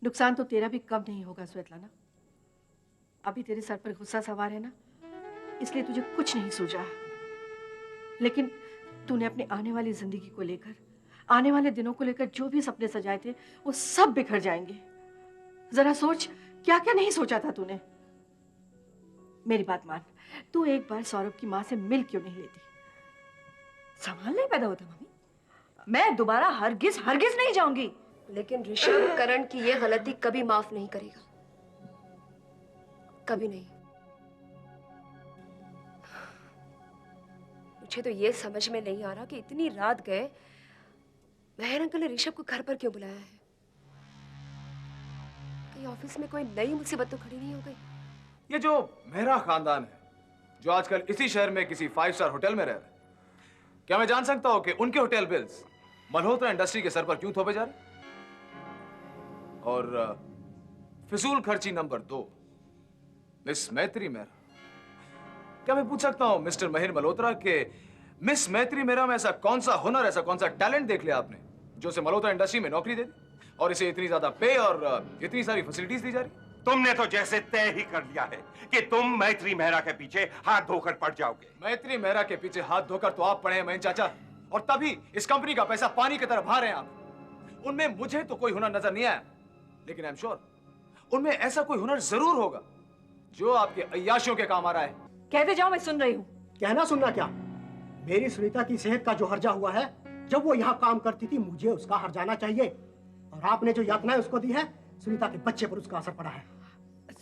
नुकसान तो तेरा भी कम नहीं होगा स्वेतलाना। अभी तेरे सर पर गुस्सा सवार है ना, इसलिए तुझे कुछ नहीं सूझा। लेकिन तूने अपने आने वाली जिंदगी को लेकर, आने वाले दिनों को लेकर जो भी सपने सजाए थे वो सब बिखर जाएंगे। जरा सोच, क्या क्या नहीं सोचा था तूने। मेरी बात मान, तू एक बार सौरभ की माँ से मिल क्यों नहीं लेती? सवाल नहीं पैदा होता मम्मी, मैं दोबारा हरगिज हरगिज नहीं जाऊंगी। लेकिन ऋषभ करण की ये गलती कभी माफ नहीं करेगा, कभी नहीं। मुझे तो ये समझ में नहीं आ रहा कि इतनी रात गए मेहर अंकल ने ऋषभ को घर पर क्यों बुलाया है। कहीं ऑफिस में कोई नई मुसीबत तो खड़ी नहीं हो गई? ये जो मेहरा खानदान है, जो आजकल इसी शहर में किसी 5 स्टार होटल में रह रहे हैं, क्या मैं जान सकता हूं कि उनके होटल बिल्स मल्होत्रा इंडस्ट्री के सर पर क्यों थोपे जा रहे? और फिजूल खर्ची नंबर 2, मिस मैत्री मेहरा। क्या मैं पूछ सकता हूं मिस्टर महिर मल्होत्रा के मिस मैत्री मेहरा में ऐसा कौन सा हुनर, ऐसा कौन सा टैलेंट देख लिया आपने जो उसे मल्होत्रा इंडस्ट्री में नौकरी दे दी और इसे इतनी ज्यादा पे और इतनी सारी फैसिलिटीज दी जा रही? तुमने तो जैसे तय ही कर लिया है कि तुम मैत्री मेहरा के पीछे हाथ धोकर पड़ जाओगे। मैत्री मेहरा के पीछे हाथ धोकर तो आप पड़े हैं महीन चाचा, और तभी इस कंपनी का पैसा पानी की तरह बहा रहे हैं आप। उनमें मुझे तो कोई हुनर नजर नहीं आया, लेकिन आई एम श्योर उनमें ऐसा कोई हुनर जरूर होगा जो आपके अय्याशियों के काम आ रहा है। कहते जाओ, मैं सुन रही हूँ। कहना सुनना क्या, मेरी सुनीता की सेहत का जो हर्जा हुआ है, जब वो यहाँ काम करती थी मुझे उसका हर्जाना चाहिए, और आपने जो यातनाएं उसको दी है, सुनीता के बच्चे पर उसका असर पड़ा है।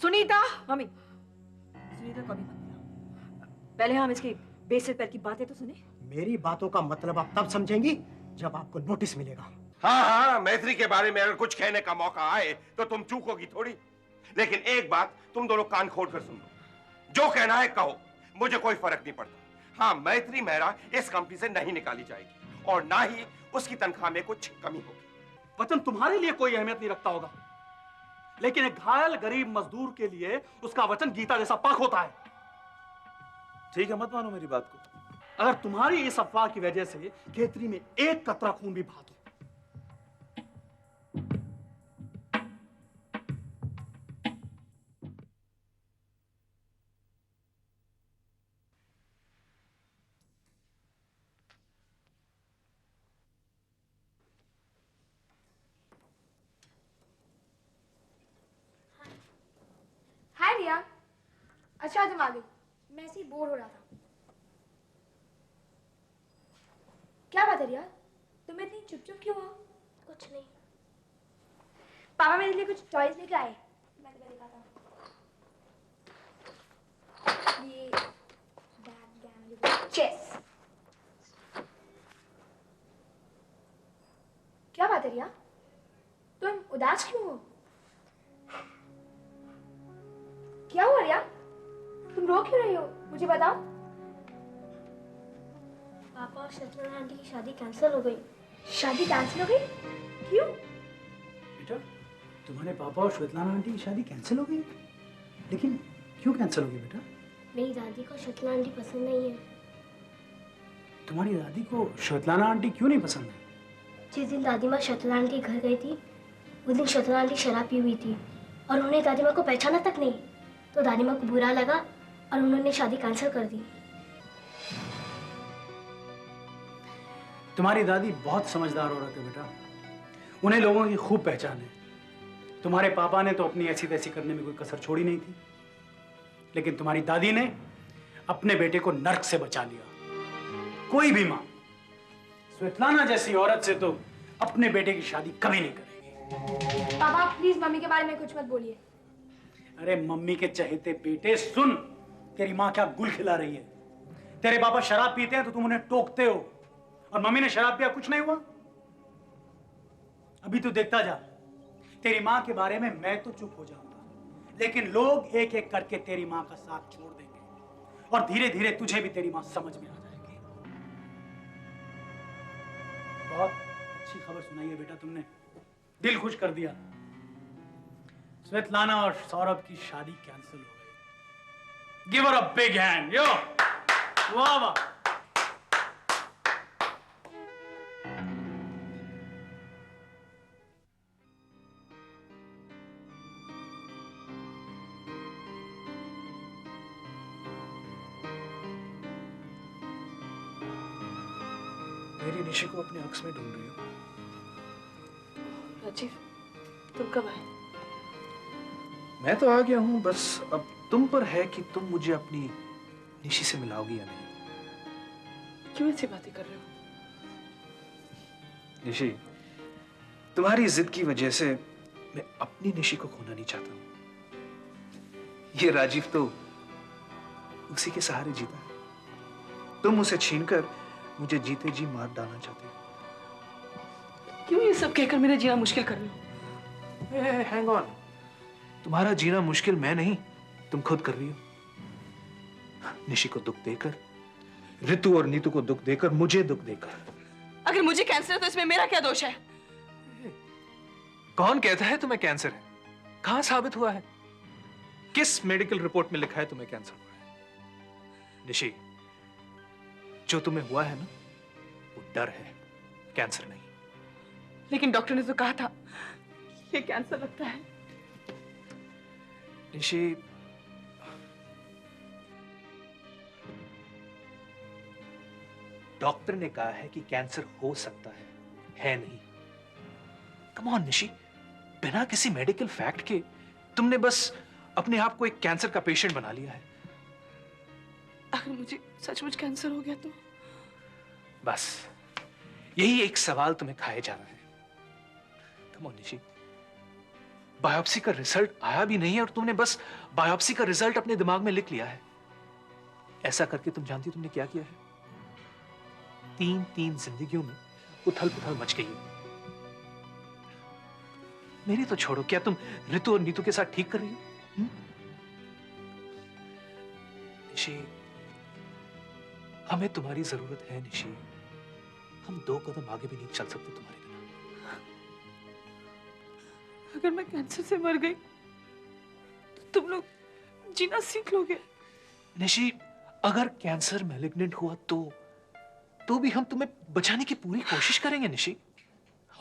सुनीता, मम्मी, सुनीता को अभी मत बुलाओ, पहले हम इसकी बेसिर पैर की बातें तो सुने। मेरी बातों का मतलब आप तब समझेंगी जब आपको नोटिस मिलेगा। हाँ हाँ, मैत्री के बारे में अगर कुछ कहने का मौका आए तो तुम चूकोगी थोड़ी। लेकिन एक बात तुम दोनों कान खोल कर सुन लो, जो कहना है कहो, मुझे कोई फर्क नहीं पड़ता। हाँ, मैत्री मेहरा इस कंपनी से नहीं निकाली जाएगी और ना ही उसकी तनख्वाह में कुछ कमी होगी। वतन तुम्हारे लिए कोई अहमियत नहीं रखता होगा, लेकिन एक घायल गरीब मजदूर के लिए उसका वचन गीता जैसा पाक होता है। ठीक है, मत मानो मेरी बात को। अगर तुम्हारी इस अफवाह की वजह से खेतरी में एक कतरा खून भी बहा दो, हाय रिया, अच्छा तुम आ गई। मैं ऐसे ही बोर हो रहा था। क्या बात है रिया, तुम इतनी चुप चुप क्यों हो? कुछ नहीं। पापा मेरे लिए कुछ टॉयज लेकर आए, मैं तुम्हें दिखाता हूँ। ये बैकगैमन, चेस। क्या बात है रिया, तुम उदास क्यों हो? क्या हुआ रिया, तुम रो क्यों रही हो? मुझे बताओ। पापा और सत्यनारायण आंटी की शादी कैंसिल हो गई। शादी कैंसिल हो गई? क्यों? बेटा, तुम्हारे पापा और श्वेतलाना आंटी की शादी कैंसिल हो गई? लेकिन क्यों कैंसिल हो गई बेटा? मेरी दादी को श्वेतलाना आंटी पसंद नहीं है। तुम्हारी दादी को श्वेतलाना आंटी क्यों नहीं पसंद है? जिस दिन दादी माँ श्वेतलाना आंटी के घर गई थी, उस दिन श्वेतलाना आंटी शराब पी हुई थी और उन्होंने दादी माँ को पहचाना तक नहीं। तो दादी माँ को बुरा लगा और उन्होंने शादी कैंसिल कर दी। तुम्हारी दादी बहुत समझदार औरत है बेटा, उन्हें लोगों की खूब पहचान है। तुम्हारे पापा ने तो अपनी ऐसी तैसी करने में कोई कसर छोड़ी नहीं थी, लेकिन तुम्हारी दादी ने अपने बेटे को नर्क से बचा लिया। कोई भी मां स्वेतलाना जैसी औरत से तो अपने बेटे की शादी कभी नहीं करेगी। पापा प्लीज मम्मी के बारे में कुछ मत बोलिए। अरे मम्मी के चहेते बेटे, सुन, तेरी माँ क्या गुल खिला रही है। तेरे पापा शराब पीते हैं तो तुम उन्हें टोकते हो, और मम्मी ने शराब पिया कुछ नहीं हुआ। अभी तू देखता जा, तेरी माँ के बारे में मैं तो चुप हो जाऊंगा, लेकिन लोग एक एक करके तेरी माँ का साथ छोड़ देंगे, और धीरे धीरे तुझे भी तेरी माँ समझ में आ जाएगी। बहुत अच्छी खबर सुनाई है बेटा तुमने, दिल खुश कर दिया। स्वेतलाना और सौरभ की शादी कैंसिल हो गई। Give her a big hand, yo, वाह वाह। मेरी निशी को अपने अक्स में ढूंढ रही हो। राजीव, तुम कब आए? मैं तो आ गया हूं, बस अब तुम पर है कि तुम मुझे अपनी निशी से मिलाओगी या नहीं। क्यों ऐसी बातें कर रहे हो? निशी, तुम्हारी जिद की वजह से मैं अपनी निशी को खोना नहीं चाहता हूं। ये राजीव तो उसी के सहारे जीता है। तुम उसे छीनकर मुझे जीते जी मार डालना चाहते हो। क्यों ये सब कहकर मेरा जीना मुश्किल कर रहे हो? हैंग ऑन, तुम्हारा जीना मुश्किल मैं नहीं, तुम खुद कर रही हो। निशी को दुख देकर, ऋतु और नीतू को दुख देकर, मुझे दुख देकर। अगर मुझे कैंसर है तो इसमें मेरा क्या दोष है? कौन कहता है तुम्हें कैंसर है? कहां साबित हुआ है? किस मेडिकल रिपोर्ट में लिखा है तुम्हें कैंसर हुआ है? निशी, जो तुम्हें हुआ है ना, वो डर है, कैंसर नहीं। लेकिन डॉक्टर ने तो कहा था ये कैंसर लगता है। निशी, डॉक्टर ने कहा है कि कैंसर हो सकता है नहीं। कम ऑन निशी, बिना किसी मेडिकल फैक्ट के तुमने बस अपने आप को एक कैंसर का पेशेंट बना लिया है। अगर मुझे सचमुच कैंसर हो गया तो? बस यही एक सवाल तुम्हें खाए जा रहा है। कम ऑन निशी, बायोप्सी का रिजल्ट आया भी नहीं है और तुमने बस बायोप्सी का रिजल्ट अपने दिमाग में लिख लिया है। ऐसा करके तुम जानती तुमने क्या किया है? तीन जिंदगियों में उथल पुथल मच गई है। मेरी तो छोड़ो, क्या तुम ऋतु और नीतू के साथ ठीक कर रही हो? निशी, हमें तुम्हारी जरूरत है निशी। हम 2 कदम आगे भी नहीं चल सकते तुम्हारे बिना। अगर मैं कैंसर से मर गई तो तुम लोग जीना सीख लोगे। निशी, अगर कैंसर मैलिग्नेंट हुआ तो भी हम तुम्हें बचाने की पूरी कोशिश करेंगे निशी,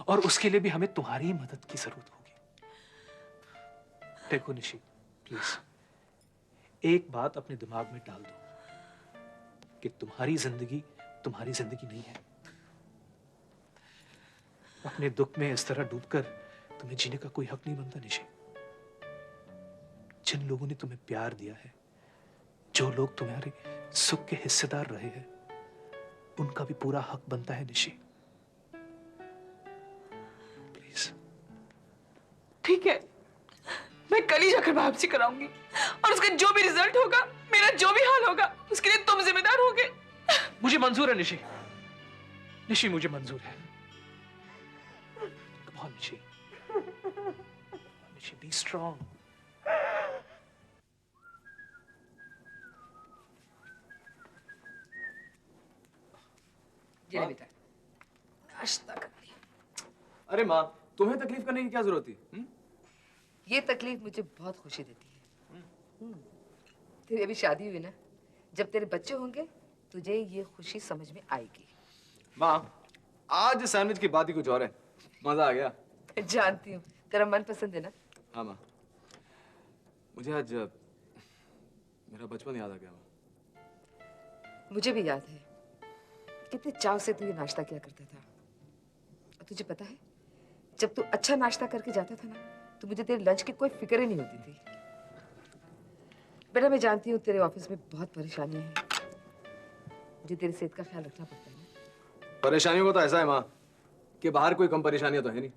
और उसके लिए भी हमें तुम्हारी मदद की जरूरत होगी। देखो निशी, प्लीज एक बात अपने दिमाग में डाल दो कि तुम्हारी जिंदगी नहीं है। अपने दुख में इस तरह डूबकर तुम्हें जीने का कोई हक नहीं बनता निशी। जिन लोगों ने तुम्हें प्यार दिया है, जो लोग तुम्हारे सुख के हिस्सेदार रहे हैं, उनका भी पूरा हक बनता है निशी। प्लीज। ठीक है, मैं कल ही जाकर बायोप्सी कराऊंगी, और उसका जो भी रिजल्ट होगा, मेरा जो भी हाल होगा, उसके लिए तुम जिम्मेदार होगे। मुझे मंजूर है निशी। निशी, मुझे मंजूर है। Come on, Nishi. Nishi, be strong। चले बेटा, नाश्ता कर लिया। अरे माँ, तुम्हें तकलीफ करने की क्या जरूरत थी? ये तकलीफ मुझे बहुत खुशी देती है। तेरी अभी शादी हुई ना, जब तेरे बच्चे होंगे तुझे ये खुशी समझ में आएगी। माँ, आज सैंडविच की बात ही कुछ और है। मजा आ गया। जानती हूँ, तेरा मन पसंद है ना। हाँ माँ, मुझे आज मेरा बचपन याद आ गया माँ। मुझे भी याद है कितने चाव से तू ये नाश्ता किया करता था। और तुझे पता है, जब तू अच्छा नाश्ता करके जाता था ना, तो मुझे तेरे लंच की कोई फिक्र ही नहीं होती थी। बेटा मैं जानती हूँ तेरे ऑफिस में बहुत परेशानियां हैं, मुझे तेरी सेहत का ख्याल रखना पड़ता है ना। परेशानियों को तो ऐसा है माँ कि बाहर कोई कम परेशानियां तो है नहीं,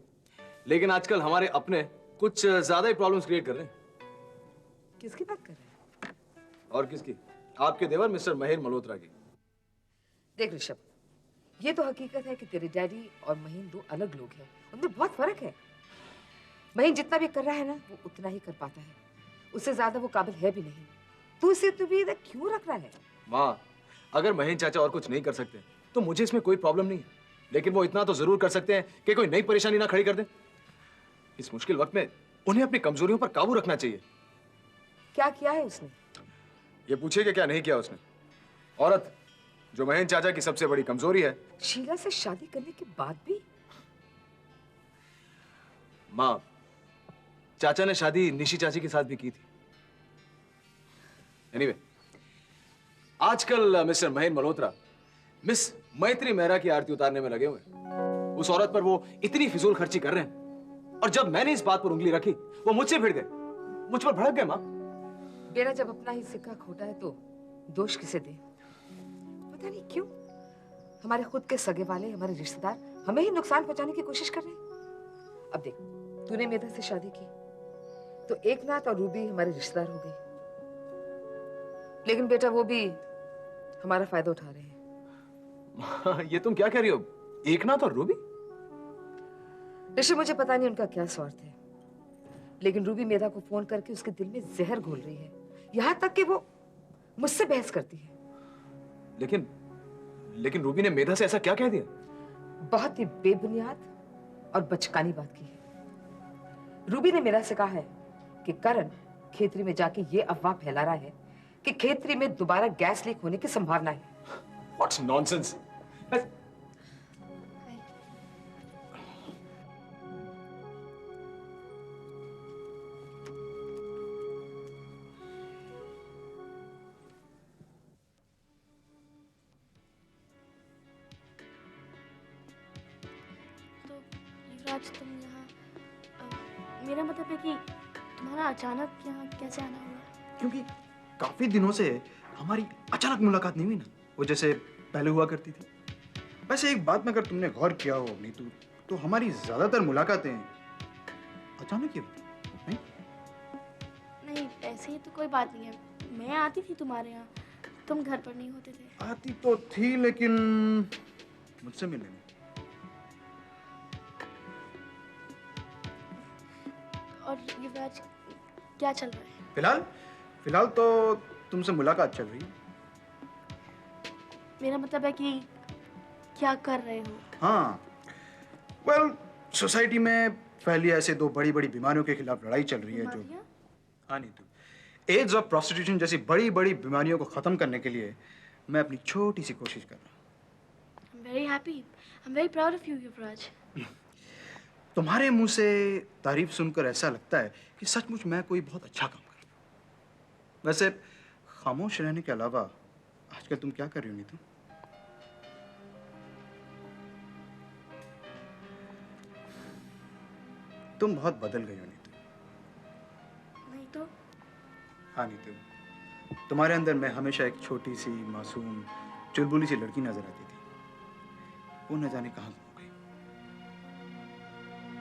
लेकिन आजकल हमारे अपने कुछ ज्यादा ही प्रॉब्लम्स क्रिएट कर रहे हैं। किसकी बात कर रहे हैं? और किसकी? आपके देवर मिस्टर महेर मल्होत्रा की। देख ऋषभ, ये तो हकीकत है कि तेरे डैडी और महीन दो अलग लोग हैं, उनमें बहुत फर्क है। महीन जितना भी कर रहा है ना वो उतना ही कर पाता है, उससे ज्यादा वो काबिल है भी नहीं। तू इसे भी इधर क्यों रख रहा है? माँ, अगर महेन चाचा और कुछ नहीं कर सकते तो मुझे इसमें कोई प्रॉब्लम नहीं है, लेकिन वो इतना तो जरूर कर सकते हैं कि कोई नई परेशानी ना खड़ी कर दें। इस मुश्किल वक्त में उन्हें अपनी कमजोरियों पर काबू रखना चाहिए। क्या किया है उसने? ये पूछिए कि क्या नहीं किया उसने। औरत जो महेन चाचा की सबसे बड़ी कमजोरी है। शीला से शादी करने के बाद भी? माँ, चाचा ने शादी निशी चाची के साथ भी की थी। एनीवे, आजकल मिस्टर महेन मल्होत्रा मिस मैत्री मेहरा की आरती उतारने में लगे हुए हैं। उस औरत पर वो इतनी फिजूल खर्ची कर रहे हैं, और जब मैंने इस बात पर उंगली रखी वो मुझसे भिड़ गए, मुझ पर भड़क गए। माँ, बेटा जब अपना ही सिक्का खोटा है तो दोष किसे दे? पता नहीं क्यों हमारे खुद के सगे वाले, हमारे रिश्तेदार हमें ही नुकसान पहुंचाने की कोशिश कर रहे हैं। अब देख, तूने मेधा से शादी की तो एकनाथ और रूबी हमारे रिश्तेदार हो गए, लेकिन बेटा वो भी हमारा फायदा उठा रहे हैं। ये तुम क्या कह रही हो? एकनाथ और रूबी? ऋषि, मुझे पता नहीं उनका क्या स्वार्थ है, लेकिन रूबी मेधा को फोन करके उसके दिल में जहर घोल रही है, यहां तक कि वो मुझसे बहस करती है। लेकिन रूबी ने मेधा से ऐसा क्या कह दिया? बहुत ही बेबुनियाद और बचकानी बात की है। रूबी ने मेरा से कहा है कि करण खेतरी में जाके ये अफवाह फैला रहा है कि खेतरी में दोबारा गैस लीक होने की संभावना है। What's nonsense? युवराज, तुम यहाँ, मेरा मतलब है कि तुम्हारा अचानक यहाँ कैसे आना हुआ? क्योंकि काफी दिनों से हमारी अचानक मुलाकात नहीं हुई ना, वो जैसे पहले हुआ करती थी। वैसे एक बात में अगर तुमने गौर किया हो नीतू, तो हमारी ज्यादातर मुलाकातें अचानक ही होती नहीं? नहीं, ऐसे ही तो कोई बात नहीं है। मैं आती थी तुम्हारे यहाँ, तुम घर पर नहीं होते थे। आती तो थी लेकिन मुझसे मिलने नहीं। और युवराज, क्या चल रहा है? फिलहाल तो तुमसे मुलाकात चल रही है। मेरा मतलब है कि क्या कर रहे हो? हाँ, वेल, सोसाइटी में फैली ऐसे दो बड़ी बड़ी बीमारियों के खिलाफ लड़ाई चल रही है जो, हाँ नीतू, एड्स और प्रोस्टिट्यूशन जैसी बड़ी बड़ी बीमारियों को खत्म करने के लिए मैं अपनी छोटी सी कोशिश कर रहा हूँ। I'm very happy. I'm very proud of you, युवराज। तुम्हारे मुंह से तारीफ सुनकर ऐसा लगता है कि सचमुच मैं कोई बहुत अच्छा काम कर रहा हूँ। वैसे खामोश रहने के अलावा आजकल तुम क्या कर रही हो नीतू? तुम बहुत बदल गई हो नीतू। नहीं तो? हाँ नीतू, तुम्हारे अंदर मैं हमेशा एक छोटी सी मासूम चुलबुली सी लड़की नजर आती थी, वो न जाने कहाँ हो गई।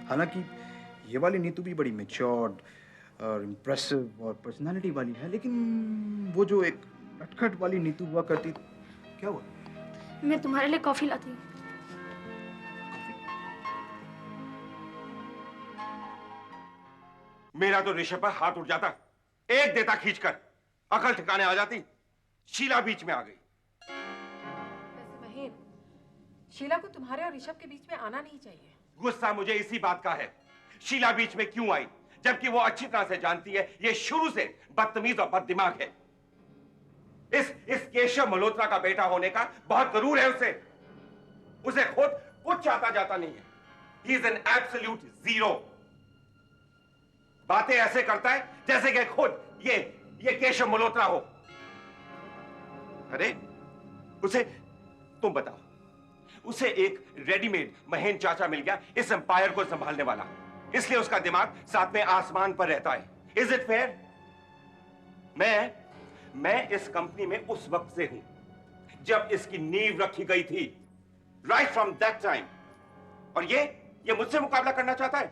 हालांकि ये वाली नीतू भी बड़ी मैच्योर्ड और इम्प्रेसिव और पर्सनालिटी वाली है, लेकिन वो जो एक नटखट वाली नीतू हुआ करती, क्या हुआ? मैं तुम्हारे लिए कॉफी लाती हूँ। मेरा तो ऋषभ पर हाथ उठ जाता, एक देता खींचकर, अकल ठिकाने आ जाती। शीला बीच में आ गई। वैसे महेन, शीला को तुम्हारे और ऋषभ के बीच में आना नहीं चाहिए। गुस्सा मुझे इसी बात का है, शीला बीच में क्यों आई, जबकि वो अच्छी तरह से जानती है ये शुरू से बदतमीज और बददिमाग है। इस केशव मल्होत्रा का बेटा होने का बहुत गरूर है उसे खुद कुछ आता जाता नहीं है। He is an absolute zero. बातें ऐसे करता है जैसे कि खुद ये केशव मल्होत्रा हो। अरे उसे, तुम बताओ, उसे एक रेडीमेड महेन चाचा मिल गया इस एम्पायर को संभालने वाला। इसलिए उसका दिमाग सातवें आसमान पर रहता है। Is it fair? मैं इस कंपनी में उस वक्त से हूं जब इसकी नींव रखी गई थी, राइट फ्रॉम दैट टाइम। और ये मुझसे मुकाबला करना चाहता है?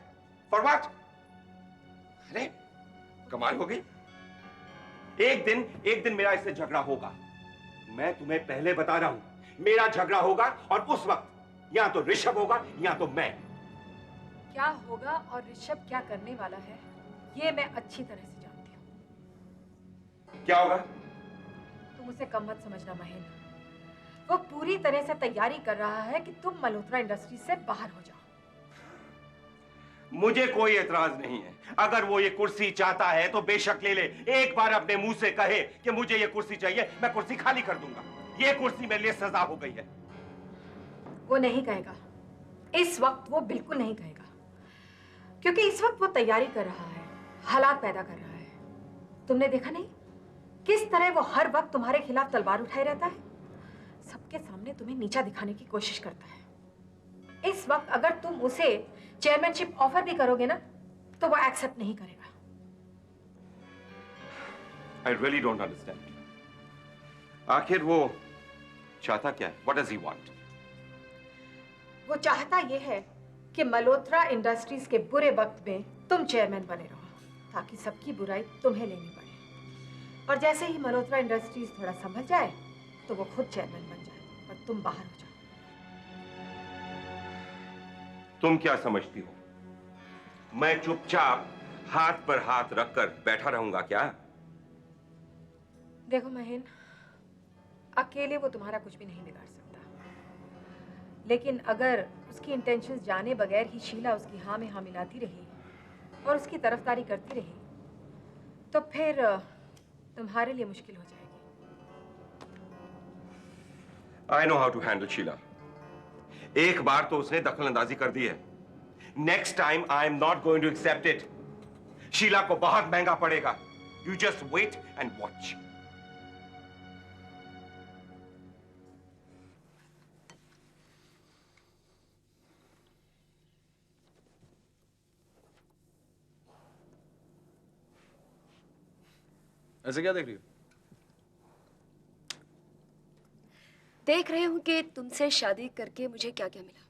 For what? अरे कमाल हो गई। एक दिन मेरा इससे झगड़ा होगा। मैं तुम्हें पहले बता रहा हूं, मेरा झगड़ा होगा और उस वक्त या तो ऋषभ होगा या तो मैं। क्या होगा और ऋषभ क्या करने वाला है, ये मैं अच्छी तरह से जानती हूँ। क्या होगा? तुम उसे कम मत समझना महेंद्र। वो पूरी तरह से तैयारी कर रहा है कि तुम मल्होत्रा इंडस्ट्रीज से बाहर हो जाओ। मुझे कोई एतराज नहीं है। अगर वो ये कुर्सी चाहता है तो बेशक ले ले। एक बार अपने मुंह से कहे कि मुझे ये कुर्सी चाहिए, मैं कुर्सी खाली कर दूंगा। ये कुर्सी मेरे लिए सजा हो गई है। वो नहीं कहेगा, इस वक्त वो बिल्कुल नहीं कहेगा, क्योंकि इस वक्त वो तैयारी कर रहा है, हालात पैदा कर रहा है। तुमने देखा नहीं किस तरह वो हर वक्त तुम्हारे खिलाफ तलवार उठाए रहता है, सबके सामने तुम्हें नीचा दिखाने की कोशिश करता है। इस वक्त अगर तुम उसे चेयरमैनशिप ऑफर भी करोगे ना, तो वो एक्सेप्ट नहीं करेगा। I really don't understand. आखिर वो चाहता क्या है? What does he want? वो चाहता ये है कि मल्होत्रा इंडस्ट्रीज के बुरे वक्त में तुम चेयरमैन बने रहो, ताकि सबकी बुराई तुम्हें लेनी पड़े। और जैसे ही मल्होत्रा इंडस्ट्रीज थोड़ा संभल जाए तो वो खुद चेयरमैन बन जाए और तुम बाहर हो जाओ। तुम क्या समझती हो, मैं चुपचाप हाथ पर हाथ रखकर बैठा रहूंगा क्या? देखो महेंद्र, अकेले वो तुम्हारा कुछ भी नहीं बिगाड़ सकता, लेकिन अगर उसकी इंटेंशंस जाने बगैर ही शीला उसकी हाँ में हाँ मिलाती रही और उसकी तरफदारी करती रही, तो फिर तुम्हारे लिए मुश्किल हो जाएगी। I know how to handle Sheila. एक बार तो उसने दखलंदाजी कर दी है। Next time I am not going to accept it. Sheela को बहुत महंगा पड़ेगा। You just wait and watch. ऐसे क्या देख रही हो? देख रही हूं कि तुमसे शादी करके मुझे क्या क्या मिला।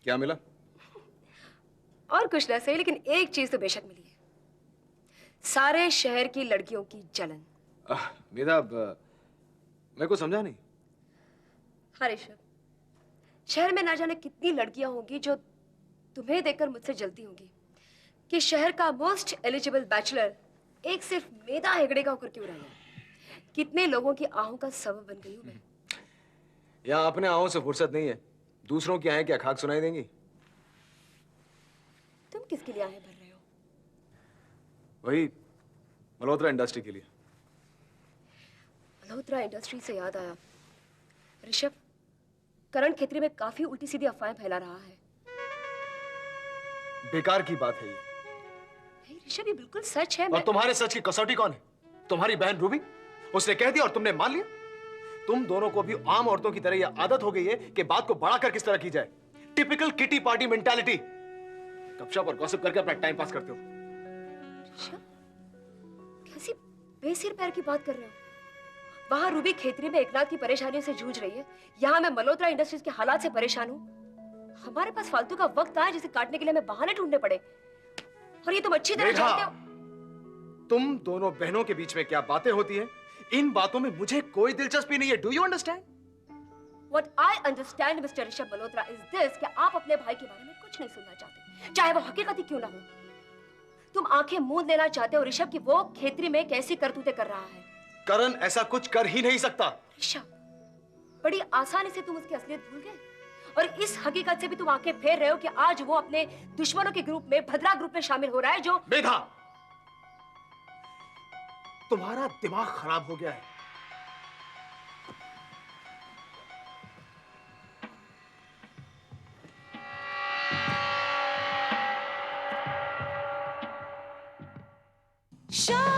क्या मिला? और कुछ ना सही, लेकिन एक चीज तो बेशक मिली है, सारे शहर की लड़कियों की जलन। मेरा मैं कुछ समझा नहीं। हाँ ऋषभ, शहर में ना जाने कितनी लड़कियां होंगी जो तुम्हें देखकर मुझसे जलती होंगी कि शहर का मोस्ट एलिजिबल बैचलर एक सिर्फ मेधा हेगड़े का होकर क्यों रह गया। कितने लोगों की आहों का सबब बन गई हूं मैं। यहाँ अपने आहों से फुर्सत नहीं है, दूसरों की आएं क्या खाक सुनाई देंगी? तुम किसके लिए आहें भर रहे हो? वही मल्होत्रा इंडस्ट्री के लिए। मल्होत्रा इंडस्ट्री से याद आया, ऋषभ करण खेत्री में काफी उल्टी सीधी अफवाहें फैला रहा है। बेकार की बात है ये। नहीं ऋषभ, ये बिल्कुल सच है। और तुम्हारे सच की कसौटी कौन है? तुम्हारी बहन रूबी? उसने कह दिया और तुमने मान लिया? तुम दोनों को भी आम औरतों की तरह यह आदत हो गई है कि बात को बढ़ाकर किस तरह की जाए। Typical kitty party mentality. गपशप और गॉसिप करके अपना टाइम पास करते हो। कैसी बेसिर पैर की बात कर रहे हो? वहां रूबी खेतरी में एकनाथ की परेशानियों से जूझ रही है, यहाँ मैं मल्होत्रा इंडस्ट्रीज के हालात से परेशान हूँ। हमारे पास फालतू का वक्त आया जिसे काटने के लिए हमें बहाने ढूंढने पड़े, और ये तुम अच्छी तरह जानते हो। तुम दोनों बहनों के बीच में क्या बातें होती हैं, इन बातों में मुझे कोई दिलचस्पी नहीं है। Do you understand? What I understand, Mr. Rishabh Malhotra, is this कि आप अपने भाई के बारे में कुछ नहीं सुनना चाहते, चाहे वो हकीकत ही क्यों ना हो। तुम आंखें मूंद लेना चाहते हो ऋषभ कि वो खेतरी में कैसी करतूतें कर रहा है। करण ऐसा कुछ कर ही नहीं सकता। ऋषभ, बड़ी आसानी से तुम उसकी असलियत भूल गए, और इस हकीकत से भी तुम आंखें फेर रहे हो कि आज वो अपने दुश्मनों के ग्रुप में, भद्रा ग्रुप में शामिल हो रहा है। जो मेधा, तुम्हारा दिमाग खराब हो गया है। Show